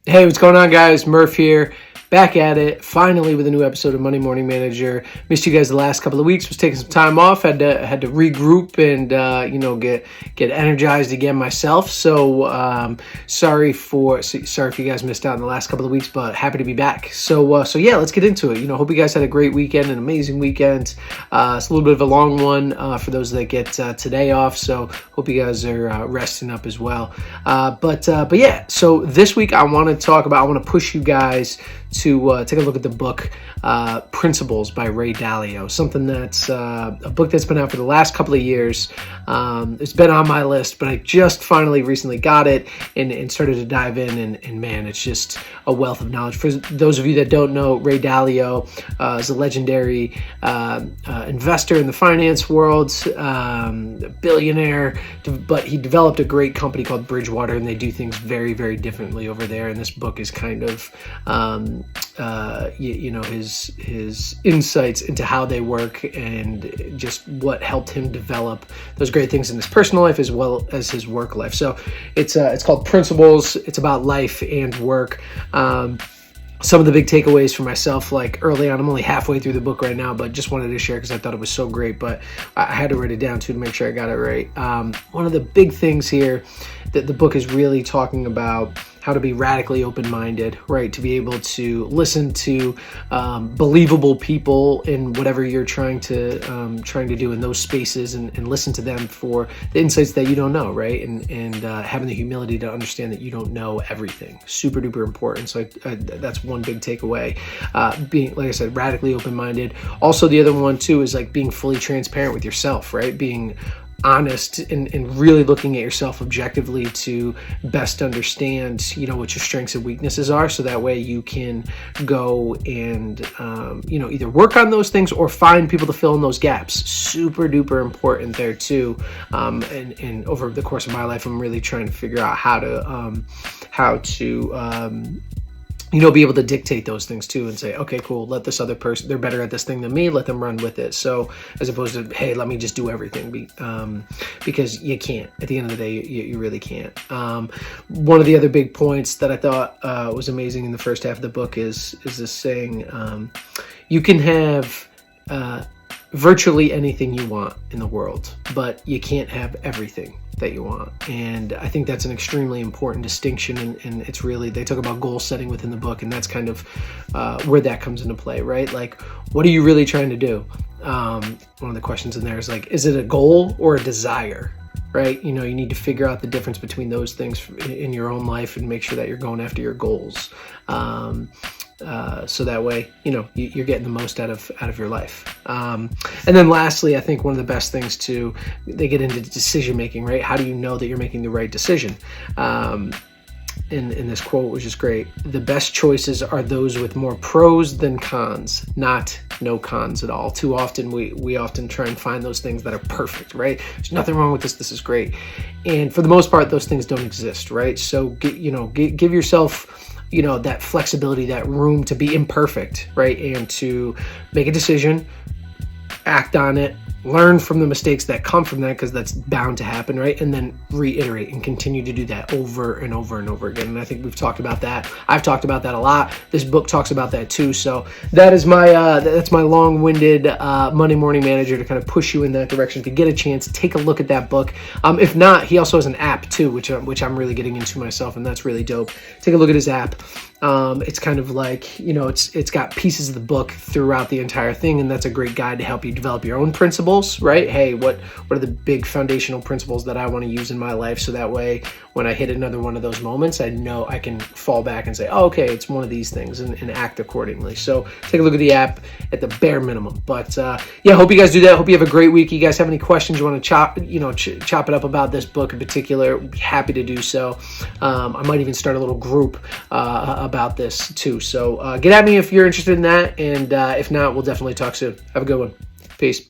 Hey, what's going on, guys? Murph here, back at it, finally with a new episode of Money Morning Manager. Missed you guys the last couple of weeks. Was taking some time off. Had to regroup and get energized again myself. So sorry if you guys missed out in the last couple of weeks, but happy to be back. So yeah, let's get into it. Hope you guys had a great weekend, an amazing weekend. It's a little bit of a long one for those that get today off. So hope you guys are resting up as well. But yeah, so this week I want to push you guys to take a look at the book Principles by Ray Dalio, something that's a book that's been out for the last couple of years. It's been on my list, but I just finally recently got it and started to dive in, and man, it's just a wealth of knowledge. For those of you that don't know, Ray Dalio is a legendary investor in the finance world, billionaire, but he developed a great company called Bridgewater, and they do things very, very differently over there, and this book is kind of his insights into how they work and just what helped him develop those great things in his personal life as well as his work life. So it's called Principles. It's about life and work. Some of the big takeaways for myself, like early on, I'm only halfway through the book right now, but just wanted to share because I thought it was so great, but I had to write it down too to make sure I got it right. One of the big things here that the book is really talking about how to be radically open-minded, right? To be able to listen to believable people in whatever you're trying to do in those spaces, and listen to them for the insights that you don't know, right? And having the humility to understand that you don't know everything. Super duper important. So that's one big takeaway. Being, like I said, radically open-minded. Also, the other one too is like being fully transparent with yourself, right? Being honest and really looking at yourself objectively to best understand what your strengths and weaknesses are, so that way you can go and either work on those things or find people to fill in those gaps. Super duper important there too. And over the course of my life, I'm really trying to figure out how to be able to dictate those things too, and say, okay, cool, let this other person, they're better at this thing than me, let them run with it. So as opposed to, hey, let me just do everything, because you can't. At the end of the day, you really can't. One of the other big points that I thought was amazing in the first half of the book is this saying, you can have virtually anything you want in the world, but you can't have everything that you want. And I think that's an extremely important distinction, and it's really, they talk about goal setting within the book, and that's kind of where that comes into play, right? Like, what are you really trying to do? One of the questions in there is like, is it a goal or a desire? Right? You need to figure out the difference between those things in your own life and make sure that you're going after your goals. So that way, you're getting the most out of your life. And then lastly, I think one of the best things too, they get into decision making, right? How do you know that you're making the right decision? In this quote, which is great, the best choices are those with more pros than cons, not no cons at all. Too often we often try and find those things that are perfect, right? There's nothing wrong with this is great. And for the most part, those things don't exist, right? So give yourself that flexibility, that room to be imperfect, right? And to make a decision, act on it, learn from the mistakes that come from that, because that's bound to happen, right? And then reiterate and continue to do that over and over and over again. And I think we've talked about that. I've talked about that a lot. This book talks about that too. So that is that's my long-winded Monday Morning Manager to kind of push you in that direction. If you get a chance, take a look at that book. If not, he also has an app too, which I'm really getting into myself, and that's really dope. Take a look at his app. It's kind of like, it's got pieces of the book throughout the entire thing, and that's a great guide to help you develop your own principles, right? Hey, what are the big foundational principles that I want to use in my life, so that way when I hit another one of those moments, I know I can fall back and say, oh, okay, it's one of these things, and act accordingly. So take a look at the app at the bare minimum. But yeah, hope you guys do that. Hope you have a great week. You guys have any questions you want to chop it up about this book in particular, be happy to do so. I might even start a little group about this too. So get at me if you're interested in that, and if not, we'll definitely talk soon. Have a good one. Peace.